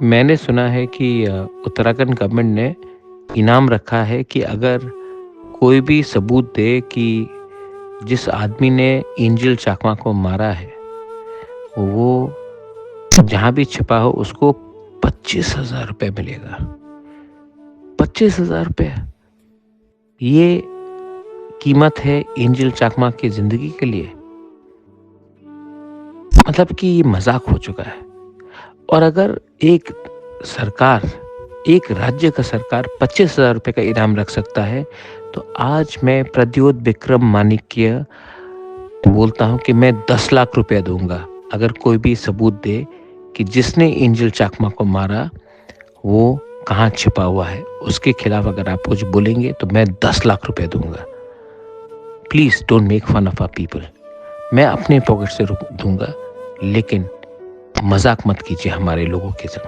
मैंने सुना है कि उत्तराखंड गवर्नमेंट ने इनाम रखा है कि अगर कोई भी सबूत दे कि जिस आदमी ने एंजल चाकमा को मारा है, वो जहाँ भी छिपा हो उसको 25,000 रुपए मिलेगा। 25,000 रुपए! ये कीमत है एंजल चाकमा की ज़िंदगी के लिए। मतलब कि ये मज़ाक हो चुका है। और अगर एक सरकार, एक राज्य का सरकार 25,000 रुपए का इनाम रख सकता है, तो आज मैं प्रद्योत विक्रम माणिक्य बोलता हूँ कि मैं 10 लाख रुपया दूँगा, अगर कोई भी सबूत दे कि जिसने एंजल चाकमा को मारा, वो कहाँ छिपा हुआ है। उसके खिलाफ अगर आप कुछ बोलेंगे, तो मैं 10 लाख रुपए दूँगा। Please don't make fun of our people. मैं अपने पॉकेट से दूँगा, लेकिन मज़ाक मत कीजिए हमारे लोगों के संग।